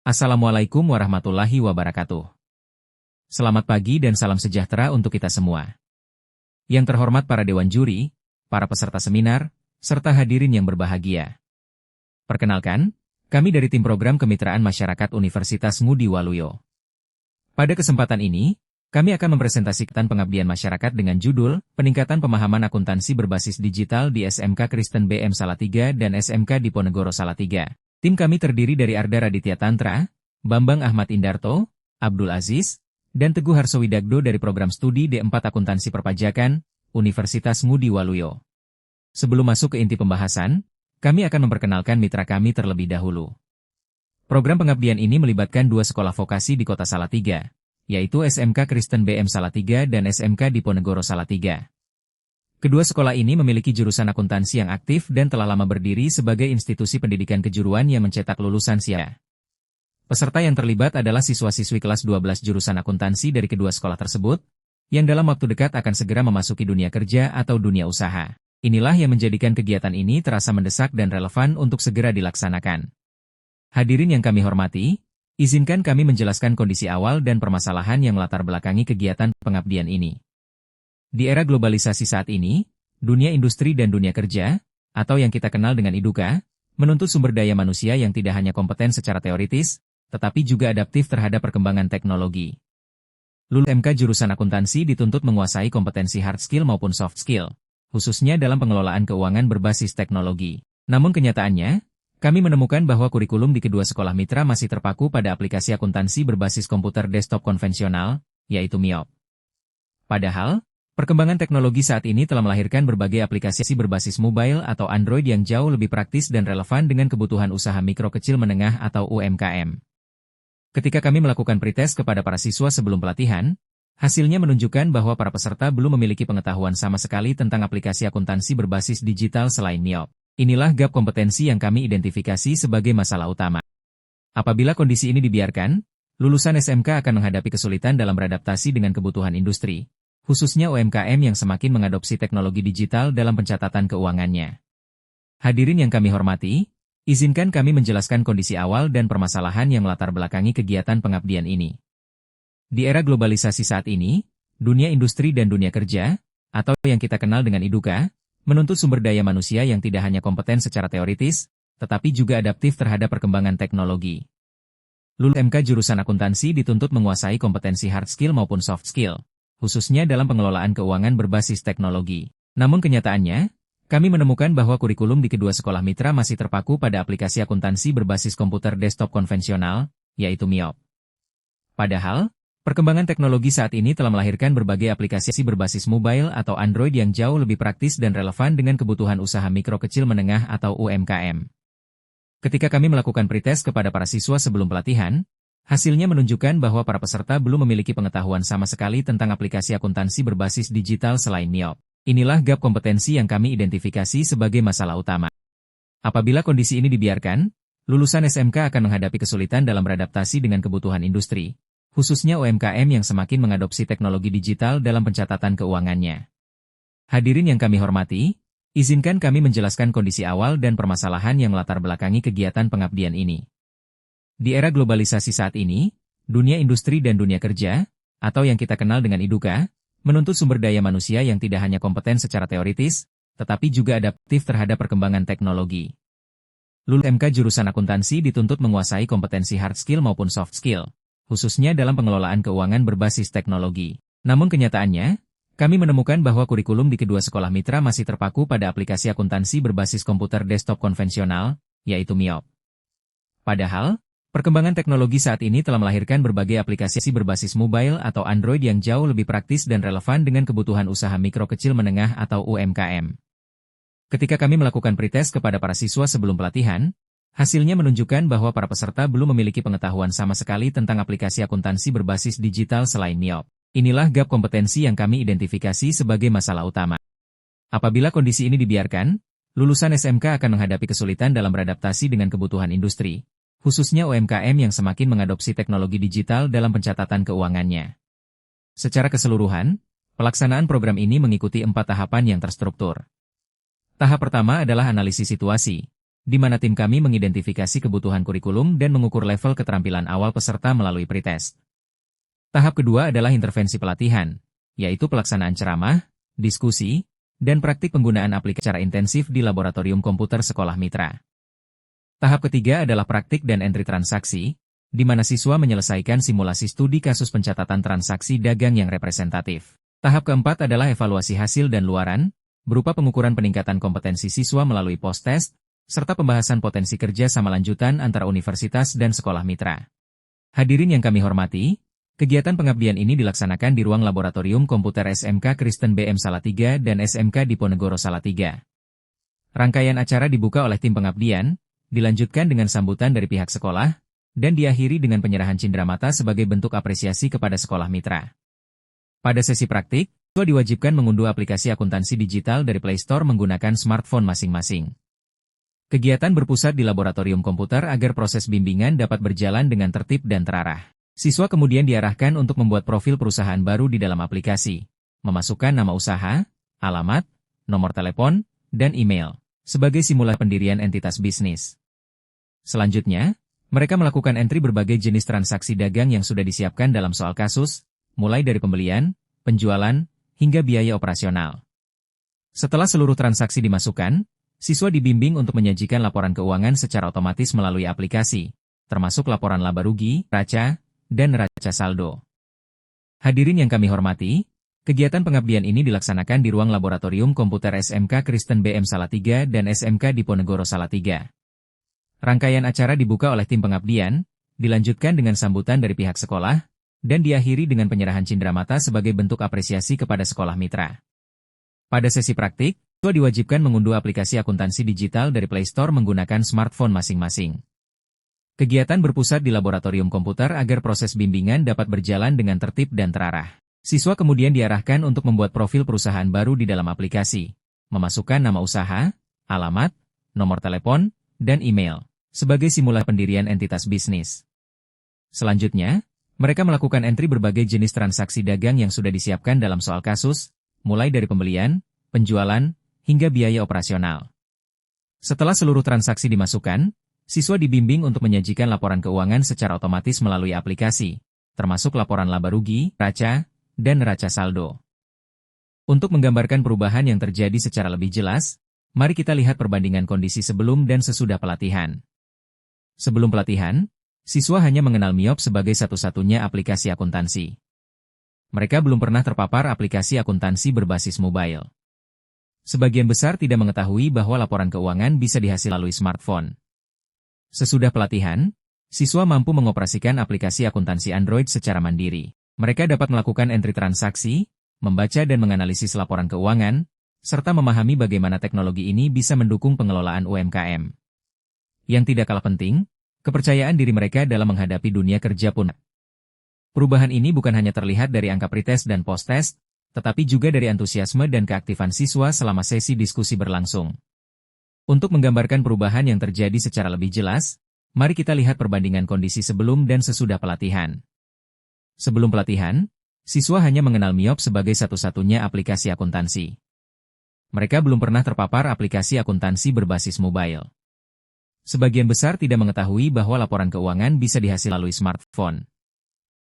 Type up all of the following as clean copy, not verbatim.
Assalamualaikum warahmatullahi wabarakatuh. Selamat pagi dan salam sejahtera untuk kita semua. Yang terhormat para dewan juri, para peserta seminar, serta hadirin yang berbahagia. Perkenalkan, kami dari tim program Kemitraan Masyarakat Universitas Ngudi Waluyo. Pada kesempatan ini, kami akan mempresentasikan pengabdian masyarakat dengan judul Peningkatan Pemahaman Akuntansi Berbasis Digital di SMK Kristen BM Salatiga dan SMK Diponegoro Salatiga. Tim kami terdiri dari Arda Raditya Tantra, Bambang Ahmad Indarto, Abdul Aziz, dan Teguh Harsowidagdo dari Program Studi D4 Akuntansi Perpajakan, Universitas Ngudi Waluyo. Sebelum masuk ke inti pembahasan, kami akan memperkenalkan mitra kami terlebih dahulu. Program pengabdian ini melibatkan dua sekolah vokasi di Kota Salatiga, yaitu SMK Kristen BM Salatiga dan SMK Diponegoro Salatiga. Kedua sekolah ini memiliki jurusan akuntansi yang aktif dan telah lama berdiri sebagai institusi pendidikan kejuruan yang mencetak lulusan SIA. Peserta yang terlibat adalah siswa-siswi kelas 12 jurusan akuntansi dari kedua sekolah tersebut, yang dalam waktu dekat akan segera memasuki dunia kerja atau dunia usaha. Inilah yang menjadikan kegiatan ini terasa mendesak dan relevan untuk segera dilaksanakan. Hadirin yang kami hormati, izinkan kami menjelaskan kondisi awal dan permasalahan yang melatar belakangi kegiatan pengabdian ini. Di era globalisasi saat ini, dunia industri dan dunia kerja, atau yang kita kenal dengan IDUKA, menuntut sumber daya manusia yang tidak hanya kompeten secara teoritis, tetapi juga adaptif terhadap perkembangan teknologi. Lulusan MK jurusan akuntansi dituntut menguasai kompetensi hard skill maupun soft skill, khususnya dalam pengelolaan keuangan berbasis teknologi. Namun kenyataannya, kami menemukan bahwa kurikulum di kedua sekolah mitra masih terpaku pada aplikasi akuntansi berbasis komputer desktop konvensional, yaitu MIOP. Padahal, perkembangan teknologi saat ini telah melahirkan berbagai aplikasi berbasis mobile atau Android yang jauh lebih praktis dan relevan dengan kebutuhan usaha mikro kecil menengah atau UMKM. Ketika kami melakukan pretest kepada para siswa sebelum pelatihan, hasilnya menunjukkan bahwa para peserta belum memiliki pengetahuan sama sekali tentang aplikasi akuntansi berbasis digital selain MIOP. Inilah gap kompetensi yang kami identifikasi sebagai masalah utama. Apabila kondisi ini dibiarkan, lulusan SMK akan menghadapi kesulitan dalam beradaptasi dengan kebutuhan industri, khususnya UMKM yang semakin mengadopsi teknologi digital dalam pencatatan keuangannya. Hadirin yang kami hormati, izinkan kami menjelaskan kondisi awal dan permasalahan yang melatar belakangi kegiatan pengabdian ini. Di era globalisasi saat ini, dunia industri dan dunia kerja, atau yang kita kenal dengan IDUKA, menuntut sumber daya manusia yang tidak hanya kompeten secara teoritis, tetapi juga adaptif terhadap perkembangan teknologi. Lulusan MK jurusan akuntansi dituntut menguasai kompetensi hard skill maupun soft skill, khususnya dalam pengelolaan keuangan berbasis teknologi. Namun kenyataannya, kami menemukan bahwa kurikulum di kedua sekolah mitra masih terpaku pada aplikasi akuntansi berbasis komputer desktop konvensional, yaitu MIOP. Padahal, perkembangan teknologi saat ini telah melahirkan berbagai aplikasi berbasis mobile atau Android yang jauh lebih praktis dan relevan dengan kebutuhan usaha mikro kecil menengah atau UMKM. Ketika kami melakukan pretest kepada para siswa sebelum pelatihan, hasilnya menunjukkan bahwa para peserta belum memiliki pengetahuan sama sekali tentang aplikasi akuntansi berbasis digital selain MIOP. Inilah gap kompetensi yang kami identifikasi sebagai masalah utama. Apabila kondisi ini dibiarkan, lulusan SMK akan menghadapi kesulitan dalam beradaptasi dengan kebutuhan industri, khususnya UMKM yang semakin mengadopsi teknologi digital dalam pencatatan keuangannya. Hadirin yang kami hormati, izinkan kami menjelaskan kondisi awal dan permasalahan yang melatar belakangi kegiatan pengabdian ini. Di era globalisasi saat ini, dunia industri dan dunia kerja, atau yang kita kenal dengan IDUKA, menuntut sumber daya manusia yang tidak hanya kompeten secara teoritis, tetapi juga adaptif terhadap perkembangan teknologi. Lulusan MK jurusan akuntansi dituntut menguasai kompetensi hard skill maupun soft skill, khususnya dalam pengelolaan keuangan berbasis teknologi. Namun kenyataannya, kami menemukan bahwa kurikulum di kedua sekolah mitra masih terpaku pada aplikasi akuntansi berbasis komputer desktop konvensional, yaitu MIOP. Padahal, perkembangan teknologi saat ini telah melahirkan berbagai aplikasi berbasis mobile atau Android yang jauh lebih praktis dan relevan dengan kebutuhan usaha mikro kecil menengah atau UMKM. Ketika kami melakukan pretest kepada para siswa sebelum pelatihan, hasilnya menunjukkan bahwa para peserta belum memiliki pengetahuan sama sekali tentang aplikasi akuntansi berbasis digital selain MIOP. Inilah gap kompetensi yang kami identifikasi sebagai masalah utama. Apabila kondisi ini dibiarkan, lulusan SMK akan menghadapi kesulitan dalam beradaptasi dengan kebutuhan industri, khususnya UMKM yang semakin mengadopsi teknologi digital dalam pencatatan keuangannya. Secara keseluruhan, pelaksanaan program ini mengikuti 4 tahapan yang terstruktur. Tahap pertama adalah analisis situasi, di mana tim kami mengidentifikasi kebutuhan kurikulum dan mengukur level keterampilan awal peserta melalui pretest. Tahap kedua adalah intervensi pelatihan, yaitu pelaksanaan ceramah, diskusi, dan praktik penggunaan aplikasi secara intensif di laboratorium komputer sekolah mitra. Tahap ketiga adalah praktik dan entry transaksi, di mana siswa menyelesaikan simulasi studi kasus pencatatan transaksi dagang yang representatif. Tahap keempat adalah evaluasi hasil dan luaran, berupa pengukuran peningkatan kompetensi siswa melalui post-test, serta pembahasan potensi kerja sama lanjutan antara universitas dan sekolah mitra. Hadirin yang kami hormati, kegiatan pengabdian ini dilaksanakan di ruang laboratorium komputer SMK Kristen BM Salatiga dan SMK Diponegoro Salatiga. Rangkaian acara dibuka oleh tim pengabdian, dilanjutkan dengan sambutan dari pihak sekolah, dan diakhiri dengan penyerahan cindramata sebagai bentuk apresiasi kepada sekolah mitra. Pada sesi praktik, siswa diwajibkan mengunduh aplikasi akuntansi digital dari Play Store menggunakan smartphone masing-masing. Kegiatan berpusat di laboratorium komputer agar proses bimbingan dapat berjalan dengan tertib dan terarah. Siswa kemudian diarahkan untuk membuat profil perusahaan baru di dalam aplikasi, memasukkan nama usaha, alamat, nomor telepon, dan email, sebagai simulasi pendirian entitas bisnis. Selanjutnya, mereka melakukan entry berbagai jenis transaksi dagang yang sudah disiapkan dalam soal kasus, mulai dari pembelian, penjualan, hingga biaya operasional. Setelah seluruh transaksi dimasukkan, siswa dibimbing untuk menyajikan laporan keuangan secara otomatis melalui aplikasi, termasuk laporan laba rugi, neraca, dan neraca saldo. Hadirin yang kami hormati, kegiatan pengabdian ini dilaksanakan di ruang laboratorium komputer SMK Kristen BM Salatiga dan SMK Diponegoro Salatiga. Rangkaian acara dibuka oleh tim pengabdian, dilanjutkan dengan sambutan dari pihak sekolah, dan diakhiri dengan penyerahan cindramata sebagai bentuk apresiasi kepada sekolah mitra. Pada sesi praktik, siswa diwajibkan mengunduh aplikasi akuntansi digital dari Play Store menggunakan smartphone masing-masing. Kegiatan berpusat di laboratorium komputer agar proses bimbingan dapat berjalan dengan tertib dan terarah. Siswa kemudian diarahkan untuk membuat profil perusahaan baru di dalam aplikasi, memasukkan nama usaha, alamat, nomor telepon, dan email, sebagai simulasi pendirian entitas bisnis. Selanjutnya, mereka melakukan entry berbagai jenis transaksi dagang yang sudah disiapkan dalam soal kasus, mulai dari pembelian, penjualan, hingga biaya operasional. Setelah seluruh transaksi dimasukkan, siswa dibimbing untuk menyajikan laporan keuangan secara otomatis melalui aplikasi, termasuk laporan laba rugi, neraca, dan neraca saldo. Untuk menggambarkan perubahan yang terjadi secara lebih jelas, mari kita lihat perbandingan kondisi sebelum dan sesudah pelatihan. Sebelum pelatihan, siswa hanya mengenal Miop sebagai satu-satunya aplikasi akuntansi. Mereka belum pernah terpapar aplikasi akuntansi berbasis mobile. Sebagian besar tidak mengetahui bahwa laporan keuangan bisa dihasil melalui smartphone. Sesudah pelatihan, siswa mampu mengoperasikan aplikasi akuntansi Android secara mandiri. Mereka dapat melakukan entry transaksi, membaca dan menganalisis laporan keuangan, serta memahami bagaimana teknologi ini bisa mendukung pengelolaan UMKM. Yang tidak kalah penting, kepercayaan diri mereka dalam menghadapi dunia kerja pun. Perubahan ini bukan hanya terlihat dari angka pretest dan post-test, tetapi juga dari antusiasme dan keaktifan siswa selama sesi diskusi berlangsung. Untuk menggambarkan perubahan yang terjadi secara lebih jelas, mari kita lihat perbandingan kondisi sebelum dan sesudah pelatihan. Sebelum pelatihan, siswa hanya mengenal Miop sebagai satu-satunya aplikasi akuntansi. Mereka belum pernah terpapar aplikasi akuntansi berbasis mobile. Sebagian besar tidak mengetahui bahwa laporan keuangan bisa dihasil melalui smartphone.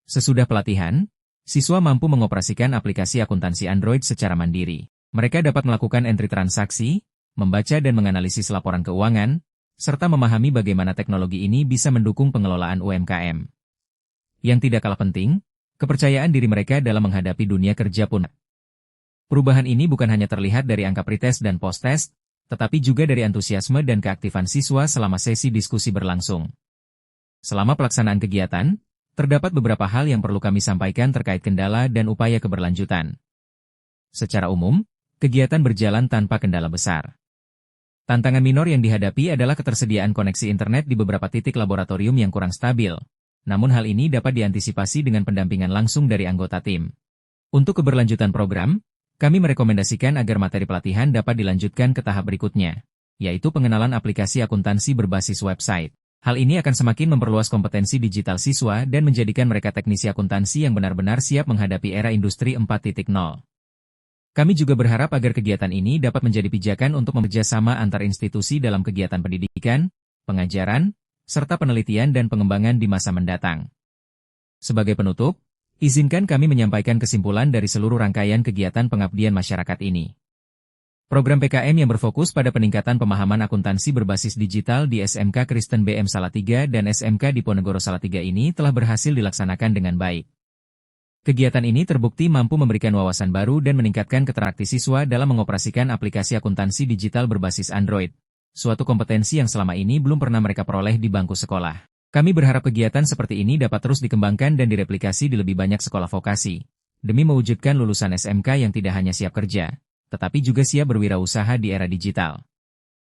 Sesudah pelatihan, siswa mampu mengoperasikan aplikasi akuntansi Android secara mandiri. Mereka dapat melakukan entry transaksi, membaca dan menganalisis laporan keuangan, serta memahami bagaimana teknologi ini bisa mendukung pengelolaan UMKM. Yang tidak kalah penting, kepercayaan diri mereka dalam menghadapi dunia kerja pun. Perubahan ini bukan hanya terlihat dari angka pretest dan post-test, tetapi juga dari antusiasme dan keaktifan siswa selama sesi diskusi berlangsung. Selama pelaksanaan kegiatan, terdapat beberapa hal yang perlu kami sampaikan terkait kendala dan upaya keberlanjutan. Secara umum, kegiatan berjalan tanpa kendala besar. Tantangan minor yang dihadapi adalah ketersediaan koneksi internet di beberapa titik laboratorium yang kurang stabil. Namun hal ini dapat diantisipasi dengan pendampingan langsung dari anggota tim. Untuk keberlanjutan program, kami merekomendasikan agar materi pelatihan dapat dilanjutkan ke tahap berikutnya, yaitu pengenalan aplikasi akuntansi berbasis website. Hal ini akan semakin memperluas kompetensi digital siswa dan menjadikan mereka teknisi akuntansi yang benar-benar siap menghadapi era industri 4.0. Kami juga berharap agar kegiatan ini dapat menjadi pijakan untuk bekerjasama antar institusi dalam kegiatan pendidikan, pengajaran, serta penelitian dan pengembangan di masa mendatang. Sebagai penutup, izinkan kami menyampaikan kesimpulan dari seluruh rangkaian kegiatan pengabdian masyarakat ini. Program PKM yang berfokus pada peningkatan pemahaman akuntansi berbasis digital di SMK Kristen BM Salatiga dan SMK Diponegoro Salatiga ini telah berhasil dilaksanakan dengan baik. Kegiatan ini terbukti mampu memberikan wawasan baru dan meningkatkan keterampilan siswa dalam mengoperasikan aplikasi akuntansi digital berbasis Android, suatu kompetensi yang selama ini belum pernah mereka peroleh di bangku sekolah. Kami berharap kegiatan seperti ini dapat terus dikembangkan dan direplikasi di lebih banyak sekolah vokasi, demi mewujudkan lulusan SMK yang tidak hanya siap kerja, tetapi juga siap berwirausaha di era digital.